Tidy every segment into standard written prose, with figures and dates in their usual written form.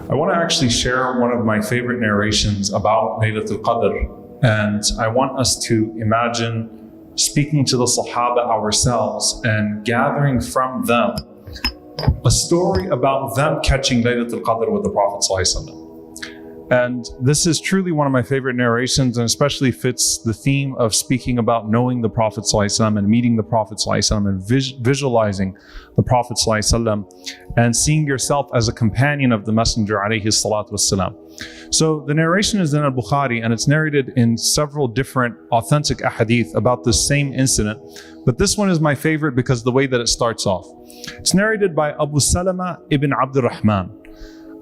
I want to actually share one of my favorite narrations about Laylatul Qadr, and I want us to imagine speaking to the Sahaba ourselves and gathering from them a story about them catching Laylatul Qadr with the Prophet ﷺ. And this is truly one of my favorite narrations, and especially fits the theme of speaking about knowing the Prophet ﷺ and meeting the Prophet ﷺ and visualizing the Prophet ﷺ and seeing yourself as a companion of the Messenger alayhi salatu wassalam. So the narration is in Al-Bukhari, and it's narrated in several different authentic ahadith about this same incident. But this one is my favorite because of the way that it starts off. It's narrated by Abu Salama ibn Abdul Rahman.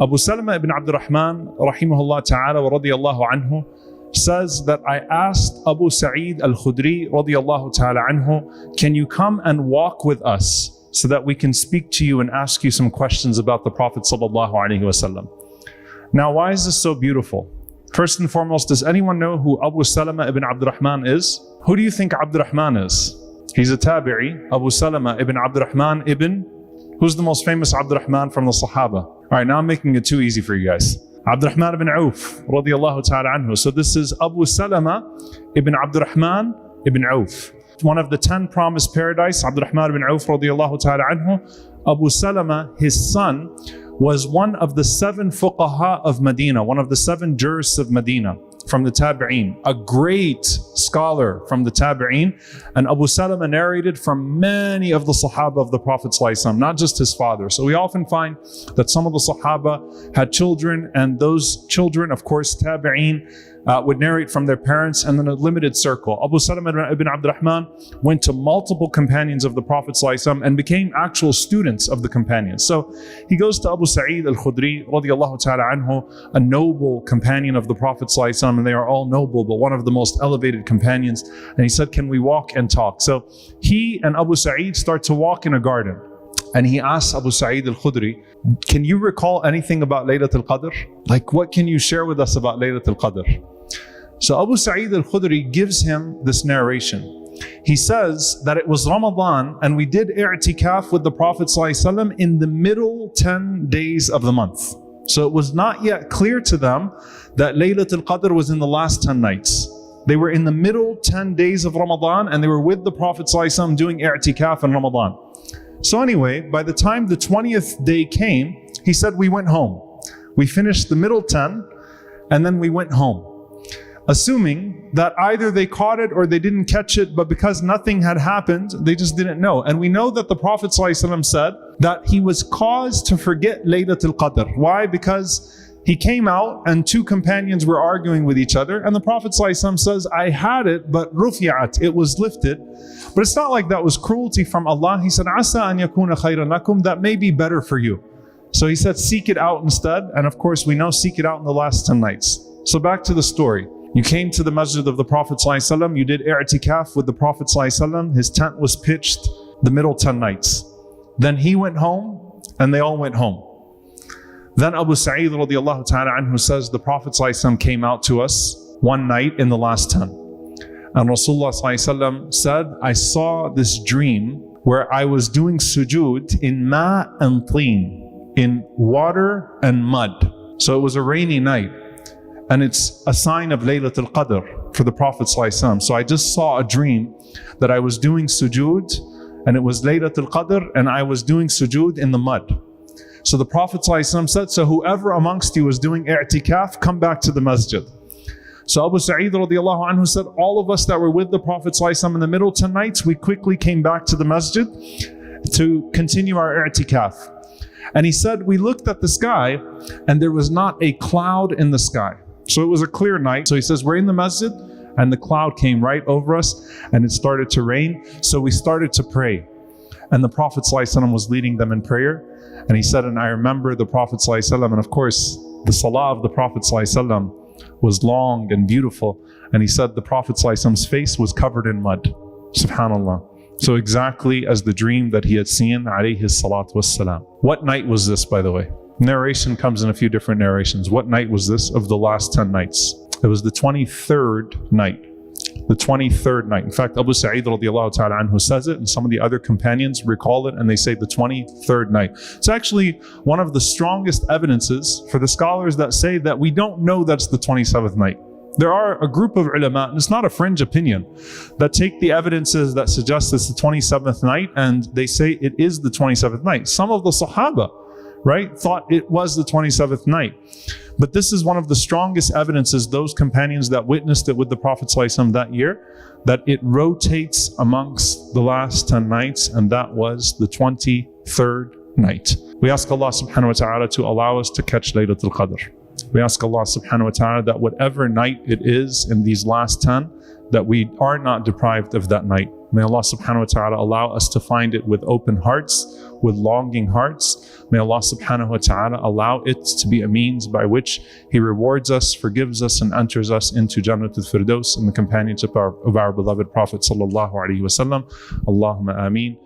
Abu Salama ibn Abdul Rahman, rahimahullah ta'ala wa radiyallahu anhu, says that I asked Abu Sa'id al-Khudri, radiyallahu ta'ala anhu, can you come and walk with us so that we can speak to you and ask you some questions about the Prophet sallallahu alaihi wasallam. Now, why is this so beautiful? First and foremost, does anyone know who Abu Salama ibn Abdul Rahman is? Who do you think Abdul Rahman is? He's a tabi'i, Abu Salama ibn Abdul Rahman ibn, who's the most famous Abdul Rahman from the Sahaba? All right, now I'm making it too easy for you guys. Abdul Rahman ibn Auf, radiyallahu ta'ala anhu. So this is Abu Salama ibn Abdul Rahman ibn Auf. One of the 10 promised paradise, Abdul Rahman ibn Auf, radiyallahu ta'ala anhu. Abu Salama, his son, was one of the 7 fuqaha of Medina, one of the 7 jurists of Medina from the Tabi'een, a great scholar from the Tabi'een. And Abu Salama narrated from many of the Sahaba of the Prophet ﷺ, not just his father. So we often find that some of the Sahaba had children, and those children, of course, Tabi'een, would narrate from their parents, and then a limited circle. Abu Salama ibn Abdul Rahman went to multiple companions of the Prophet ﷺ and became actual students of the companions. So he goes to Abu Sa'id al-Khudri, radiyallahu ta'ala anhu, a noble companion of the Prophet ﷺ, and they are all noble, but one of the most elevated companions. And he said, can we walk and talk? So he and Abu Sa'id start to walk in a garden. And he asks Abu Sa'id al-Khudri, can you recall anything about Laylatul Qadr? Like, what can you share with us about Laylatul Qadr? So Abu Sa'id al-Khudri gives him this narration. He says that it was Ramadan, and we did i'tikaf with the Prophet ﷺ in the middle 10 days of the month. So it was not yet clear to them that Laylatul Qadr was in the last 10 nights. They were in the middle 10 days of Ramadan, and they were with the Prophet ﷺ doing i'tikaf in Ramadan. So anyway, by the time the 20th day came, he said we went home. We finished the middle 10, and then we went home, assuming that either they caught it or they didn't catch it, but because nothing had happened, they just didn't know. And we know that the Prophet ﷺ said that he was caused to forget Laylatul Qadr. Why? Because he came out and 2 companions were arguing with each other, and the Prophet ﷺ says, I had it, but rufi'at, it was lifted. But it's not like that was cruelty from Allah. He said, Asa an yakuna khayran lakum, that may be better for you. So he said, seek it out instead. And of course, we know seek it out in the last 10 nights. So back to the story. You came to the masjid of the Prophet ﷺ, you did i'tikaf with the Prophet ﷺ, his tent was pitched the middle 10 nights. Then he went home, and they all went home. Then Abu Sa'id radiyallahu ta'ala anhu says, the Prophet ﷺ came out to us one night in the last 10. And Rasulullah ﷺ said, I saw this dream where I was doing sujood in ma and teen, in water and mud. So it was a rainy night. And it's a sign of Laylatul Qadr for the Prophet ﷺ. So I just saw a dream that I was doing sujood, and it was Laylatul Qadr, and I was doing sujood in the mud. So the Prophet ﷺ said, so whoever amongst you is doing i'tikaf, come back to the masjid. So Abu Sa'id radiyallahu anhu said, all of us that were with the Prophet ﷺ in the middle 10 nights, we quickly came back to the masjid to continue our i'tikaf. And he said, we looked at the sky, and there was not a cloud in the sky. So it was a clear night. So he says, we're in the masjid, and the cloud came right over us, and it started to rain. So we started to pray. And the Prophet ﷺ was leading them in prayer. And he said, and I remember the Prophet ﷺ, and of course, the salah of the Prophet ﷺ was long and beautiful. And he said the Prophet ﷺ's face was covered in mud. Subhanallah. So exactly as the dream that he had seen, alayhi salatu wassalam. What night was this, by the way? Narration comes in a few different narrations. What night was this of the last 10 nights? It was the 23rd night. the 23rd night. In fact, Abu Sa'id radiallahu ta'ala anhu says it, and some of the other companions recall it, and they say the 23rd night. It's actually one of the strongest evidences for the scholars that say that we don't know that's the 27th night. There are a group of ulama, and it's not a fringe opinion, that take the evidences that suggest it's the 27th night and they say it is the 27th night. Some of the Sahaba, right, thought it was the 27th night. But this is one of the strongest evidences, those companions that witnessed it with the Prophet ﷺ that year, that it rotates amongst the last 10 nights, and that was the 23rd night. We ask Allah subhanahu wa ta'ala to allow us to catch Laylatul Qadr. We ask Allah subhanahu wa ta'ala that whatever night it is in these last 10, that we are not deprived of that night. May Allah subhanahu wa ta'ala allow us to find it with open hearts, with longing hearts. May Allah subhanahu wa ta'ala allow it to be a means by which He rewards us, forgives us, and enters us into Jannatul Firdaus in the companionship of our beloved Prophet sallallahu alaihi wasallam. Allahumma ameen.